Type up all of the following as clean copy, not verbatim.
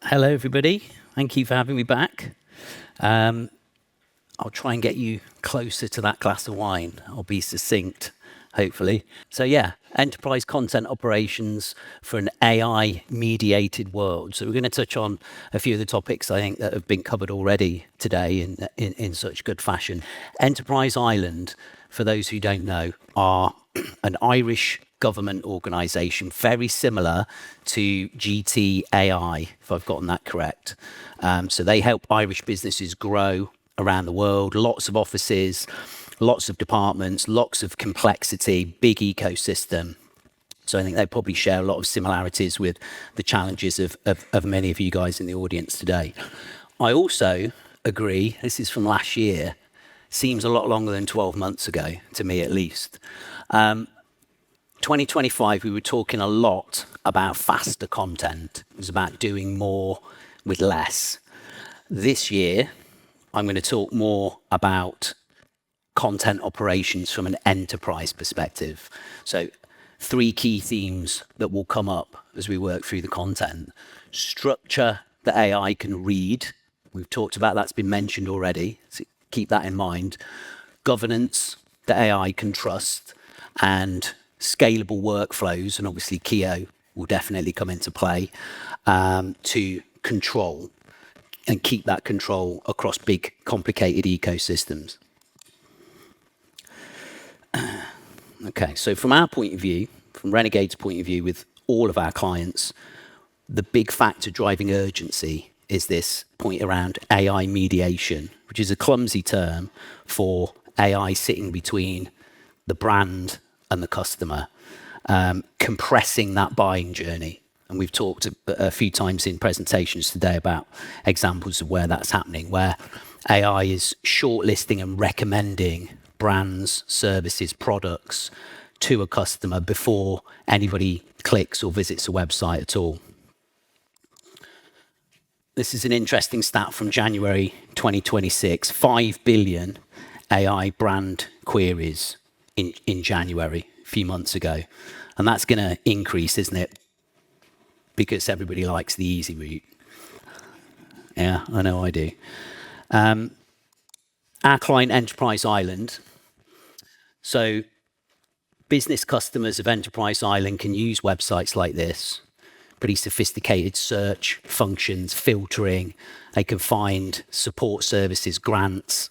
Hello, everybody. Thank you for having me back. I'll try and get you closer to that glass of wine. I'll be succinct, hopefully. So yeah, enterprise content operations for an AI-mediated world. So we're going to touch on a few of the topics I think that have been covered already today in such good fashion. Enterprise Ireland, for those who don't know, are an Irish government organisation, very similar to GTAI, if I've gotten that correct. So they help Irish businesses grow around the world, lots of offices, lots of departments, lots of complexity, big ecosystem. So I think they probably share a lot of similarities with the challenges of many of you guys in the audience today. I also agree, this is from last year, seems a lot longer than 12 months ago, to me at least. 2025, we were talking a lot about faster content. It was about doing more with less. This year, I'm going to talk more about content operations from an enterprise perspective. So 3 key themes that will come up as we work through the content. Structure that AI can read. We've talked about that's been mentioned already, so keep that in mind. Governance that AI can trust, and scalable workflows, and obviously KIO will definitely come into play, to control and keep that control across big, complicated ecosystems. Okay, so from our point of view, from Renegade's point of view, with all of our clients, the big factor driving urgency is this point around AI mediation, which is a clumsy term for AI sitting between the brand and the customer, compressing that buying journey. And we've talked a few times in presentations today about examples of where that's happening, where AI is shortlisting and recommending brands, services, products to a customer before anybody clicks or visits a website at all. This is an interesting stat from January 2026, 5 billion AI brand queries in January, a few months ago. And that's going to increase, isn't it? Because everybody likes the easy route. Yeah, I know I do. Our client, Enterprise Ireland. So business customers of Enterprise Ireland can use websites like this, pretty sophisticated search functions, filtering. They can find support services, grants,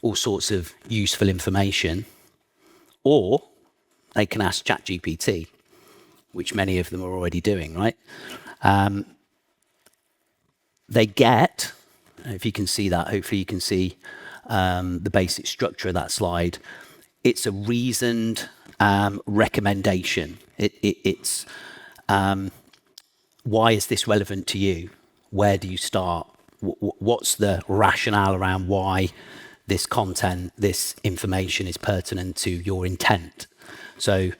all sorts of useful information. Or they can ask ChatGPT, which many of them are already doing, right? They get, if you can see that, hopefully you can see the basic structure of that slide. It's a reasoned recommendation. It's why is this relevant to you? Where do you start? What's the rationale around why this content, this information is pertinent to your intent? So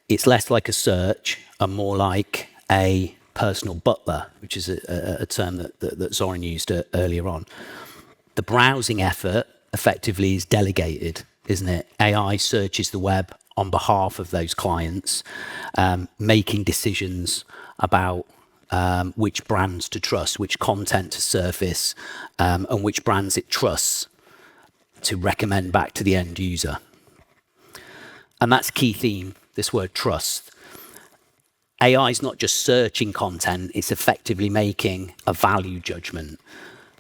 it's less like a search and more like a personal butler, which is a term that Zoran used earlier on. The browsing effort effectively is delegated, isn't it? AI searches the web on behalf of those clients, making decisions about which brands to trust, which content to surface, and which brands it trusts to recommend back to the end user. And that's a key theme, this word trust. AI is not just searching content, it's effectively making a value judgment.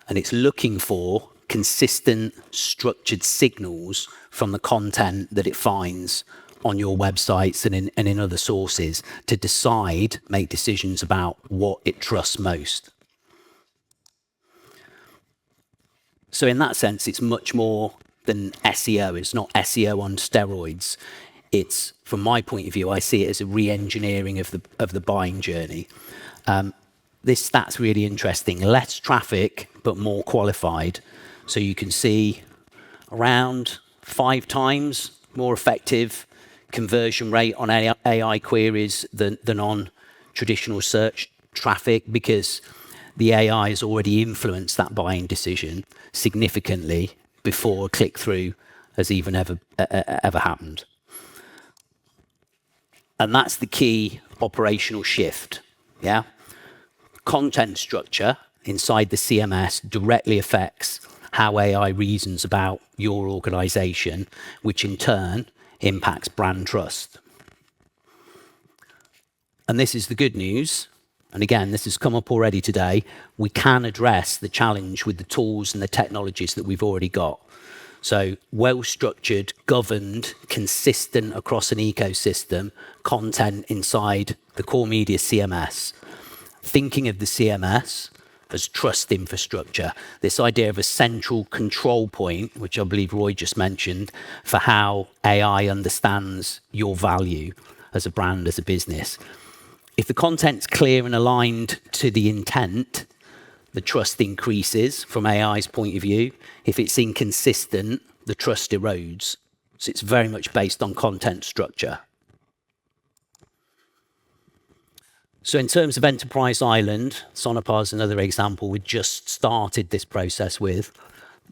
And it's looking for consistent, structured signals from the content that it finds on your websites and in other sources to decide, make decisions about what it trusts most. So in that sense, it's much more than SEO. It's not SEO on steroids. It's, from my point of view, I see it as a re-engineering of the buying journey. This stat's really interesting. Less traffic, but more qualified. So you can see around 5 times more effective conversion rate on AI queries than on traditional search traffic, because the AI has already influenced that buying decision significantly before a click-through has even ever happened. And that's the key operational shift, yeah? Content structure inside the CMS directly affects how AI reasons about your organization, which in turn impacts brand trust. And this is the good news. And again, this has come up already today. We can address the challenge with the tools and the technologies that we've already got. So well-structured, governed, consistent across an ecosystem, content inside the CoreMedia CMS. Thinking of the CMS as trust infrastructure, this idea of a central control point, which I believe Roy just mentioned, for how AI understands your value as a brand, as a business. If the content's clear and aligned to the intent, the trust increases from AI's point of view. If it's inconsistent, the trust erodes. So it's very much based on content structure. So in terms of Enterprise Island, Sonopar is another example we just started this process with.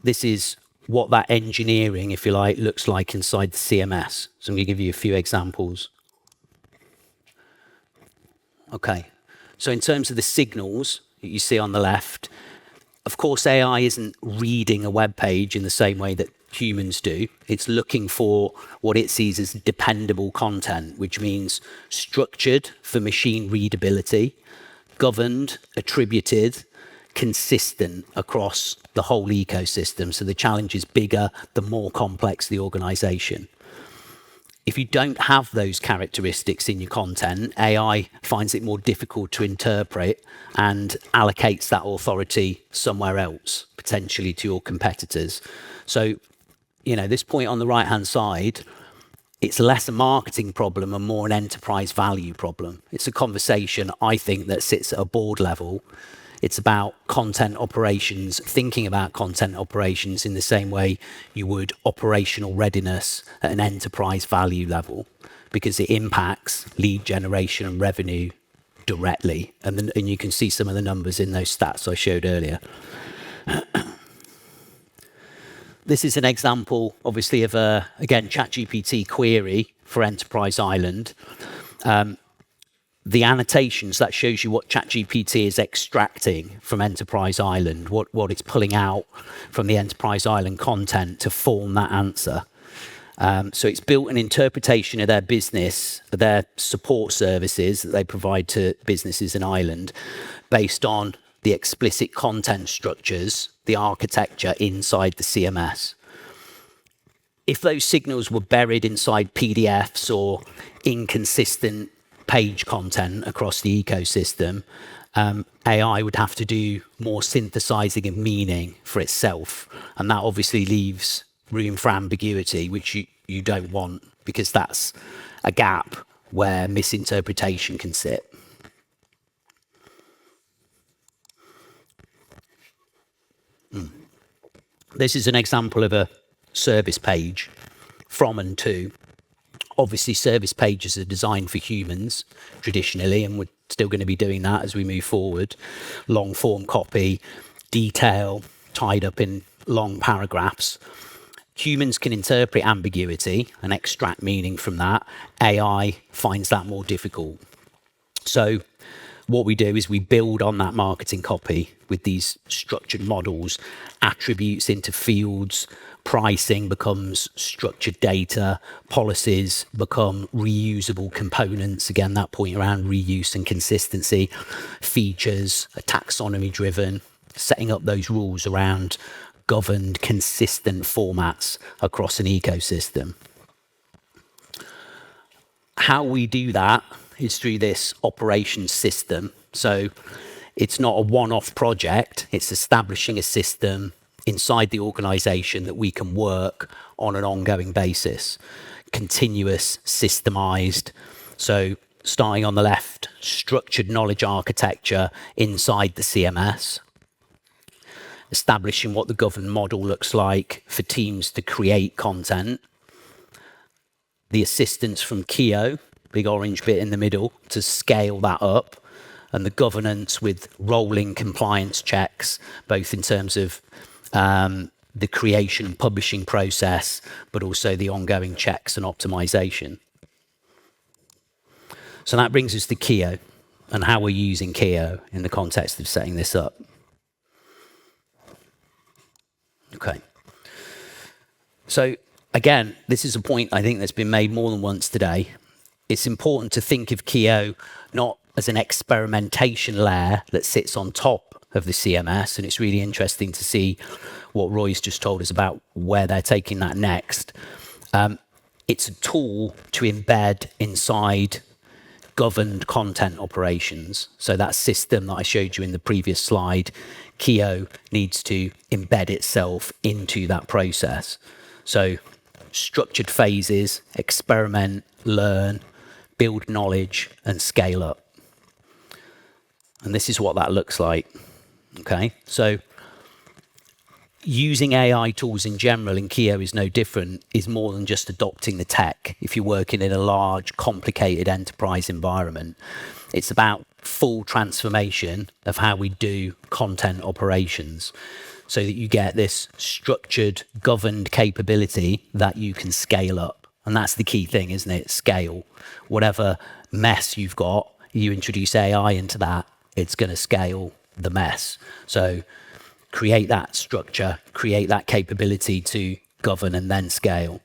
This is what that engineering, if you like, looks like inside the CMS. So I'm going to give you a few examples. Okay, so in terms of the signals that you see on the left, of course, AI isn't reading a web page in the same way that humans do. It's looking for what it sees as dependable content, which means structured for machine readability, governed, attributed, consistent across the whole ecosystem. So the challenge is bigger, the more complex the organization. If you don't have those characteristics in your content, AI finds it more difficult to interpret and allocates that authority somewhere else, potentially to your competitors. So, this point on the right-hand side, it's less a marketing problem and more an enterprise value problem. It's a conversation, I think, that sits at a board level. It's about content operations, thinking about content operations in the same way you would operational readiness at an enterprise value level, because it impacts lead generation and revenue directly. And you can see some of the numbers in those stats I showed earlier. This is an example, obviously, of again, ChatGPT query for Enterprise Island. The annotations, that shows you what ChatGPT is extracting from Enterprise Island, what it's pulling out from the Enterprise Island content to form that answer. So it's built an interpretation of their business, their support services that they provide to businesses in Ireland, based on the explicit content structures, the architecture inside the CMS. If those signals were buried inside PDFs or inconsistent page content across the ecosystem, AI would have to do more synthesizing of meaning for itself. And that obviously leaves room for ambiguity, which you don't want, because that's a gap where misinterpretation can sit. This is an example of a service page from and to. Obviously, service pages are designed for humans traditionally, and we're still going to be doing that as we move forward. Long form copy, detail tied up in long paragraphs. Humans can interpret ambiguity and extract meaning from that. AI finds that more difficult. So what we do is we build on that marketing copy with these structured models, attributes into fields, pricing becomes structured data, policies become reusable components. Again, that point around reuse and consistency, features are taxonomy driven, setting up those rules around governed, consistent formats across an ecosystem. How we do that is through this operations system. So it's not a one-off project, it's establishing a system inside the organization that we can work on an ongoing basis. Continuous, systemized. So starting on the left, structured knowledge architecture inside the CMS. Establishing what the governed model looks like for teams to create content. The assistance from KIO, big orange bit in the middle, to scale that up. And the governance with rolling compliance checks, both in terms of the creation and publishing process, but also the ongoing checks and optimization. So that brings us to KIO and how we're using KIO in the context of setting this up. Okay. So again, this is a point I think that's been made more than once today. It's important to think of KIO not as an experimentation layer that sits on top of the CMS. And it's really interesting to see what Roy's just told us about where they're taking that next. It's a tool to embed inside governed content operations. So that system that I showed you in the previous slide, KIO needs to embed itself into that process. So structured phases, experiment, learn, build knowledge, and scale up. And this is what that looks like. Okay, so using AI tools in general in KIO is no different, is more than just adopting the tech. If you're working in a large, complicated enterprise environment, it's about full transformation of how we do content operations so that you get this structured, governed capability that you can scale up. And that's the key thing, isn't it? Scale. Whatever mess you've got, you introduce AI into that, it's going to scale the mess. So create that structure, create that capability to govern and then scale.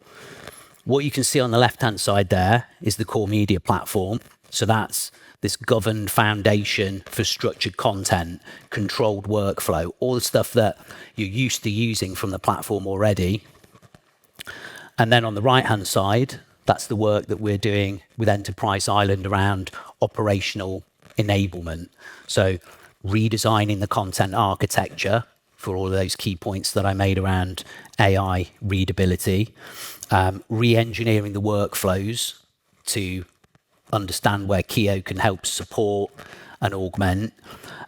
What you can see on the left-hand side there is the CoreMedia platform. So that's this governed foundation for structured content, controlled workflow, all the stuff that you're used to using from the platform already. And then on the right-hand side, that's the work that we're doing with Enterprise Island around operational enablement. So redesigning the content architecture for all of those key points that I made around AI readability, re-engineering the workflows to understand where KIO can help support and augment,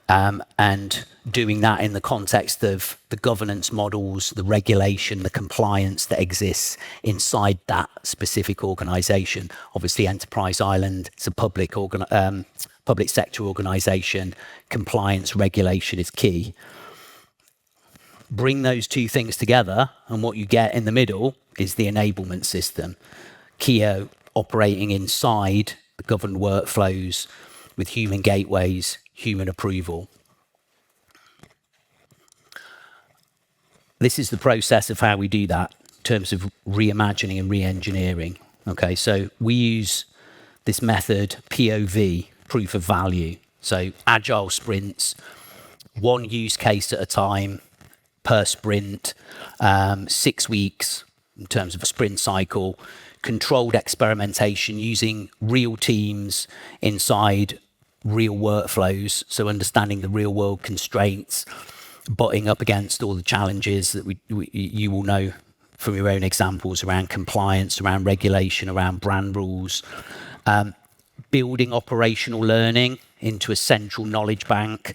and doing that in the context of the governance models, the regulation, the compliance that exists inside that specific organization. Obviously, Enterprise Island is a public sector organization. Compliance regulation is key. Bring those two things together, and what you get in the middle is the enablement system. KIO operating inside the governed workflows with human gateways, human approval. This is the process of how we do that in terms of reimagining and re-engineering. Okay, so we use this method POV, proof of value. So agile sprints, one use case at a time per sprint, 6 weeks in terms of a sprint cycle, controlled experimentation using real teams inside real workflows. So understanding the real world constraints, butting up against all the challenges that you will know from your own examples around compliance, around regulation, around brand rules, building operational learning into a central knowledge bank,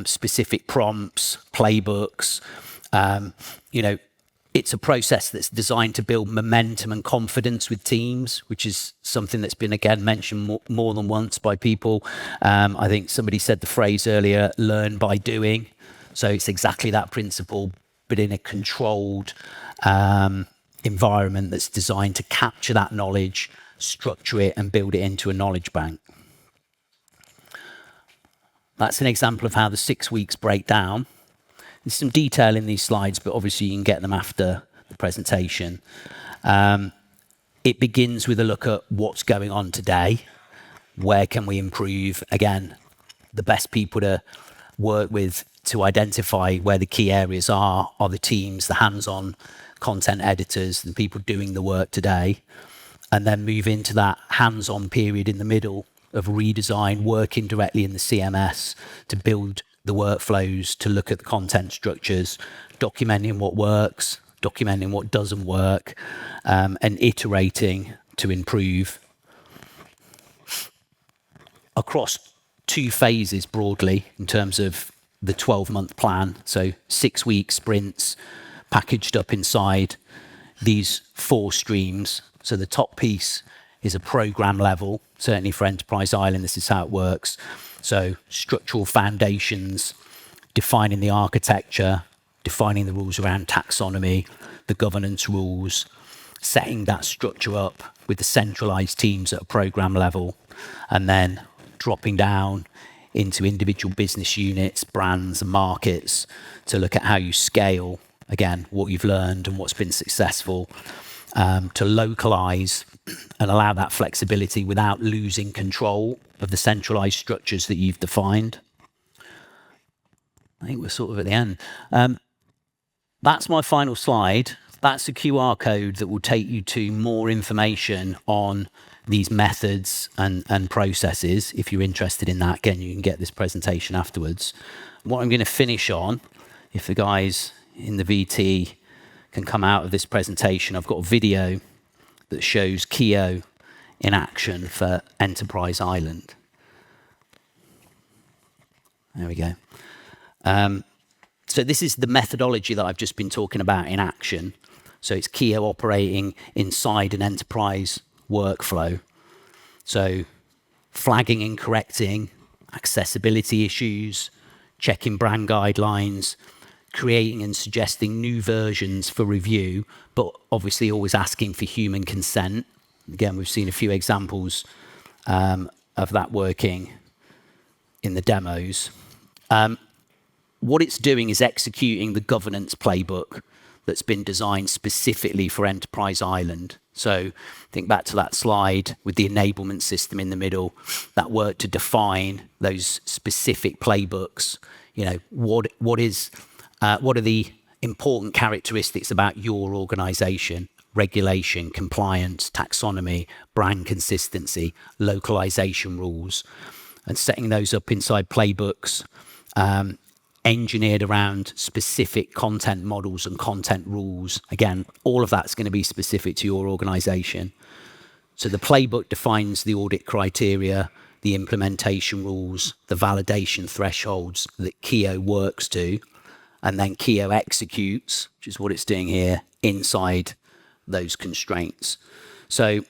specific prompts, playbooks. It's a process that's designed to build momentum and confidence with teams, which is something that's been, again, mentioned more than once by people. I think somebody said the phrase earlier, learn by doing. So it's exactly that principle, but in a controlled environment that's designed to capture that knowledge, structure it, and build it into a knowledge bank. That's an example of how the 6 weeks break down. There's some detail in these slides, but obviously you can get them after the presentation. It begins with a look at what's going on today. Where can we improve? Again, the best people to work with to identify where the key areas are the teams, the hands-on content editors, the people doing the work today, and then move into that hands-on period in the middle of redesign, working directly in the CMS to build the workflows, to look at the content structures, documenting what works, documenting what doesn't work, and iterating to improve across 2 phases broadly in terms of the 12-month plan. So 6-week sprints packaged up inside these 4 streams. So the top piece is a program level. Certainly for Enterprise Island, this is how it works. So structural foundations, defining the architecture, defining the rules around taxonomy, the governance rules, setting that structure up with the centralized teams at a program level, and then dropping down into individual business units, brands, and markets to look at how you scale again, what you've learned and what's been successful, to localize and allow that flexibility without losing control of the centralized structures that you've defined. I think we're sort of at the end. That's my final slide. That's a QR code that will take you to more information on these methods and processes. If you're interested in that, again, you can get this presentation afterwards. What I'm going to finish on, if the guys in the VT can come out of this presentation, I've got a video that shows KIO in action for Enterprise Island. There we go. So this is the methodology that I've just been talking about in action. So it's KIO operating inside an enterprise workflow. So flagging and correcting accessibility issues, checking brand guidelines, creating and suggesting new versions for review, but obviously always asking for human consent. Again, we've seen a few examples of that working in the demos. What it's doing is executing the governance playbook that's been designed specifically for Enterprise Island. So think back to that slide with the enablement system in the middle, that work to define those specific playbooks. You know, what are the important characteristics about your organization? Regulation, compliance, taxonomy, brand consistency, localization rules, and setting those up inside playbooks, engineered around specific content models and content rules. Again, all of that's going to be specific to your organization. So the playbook defines the audit criteria, the implementation rules, the validation thresholds that KIO works to, and then KIO executes, which is what it's doing here, inside those constraints. So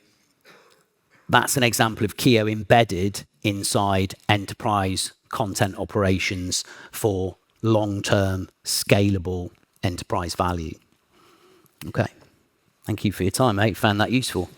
that's an example of KIO embedded inside enterprise content operations for long-term, scalable enterprise value. Okay. Thank you for your time, mate. Found that useful.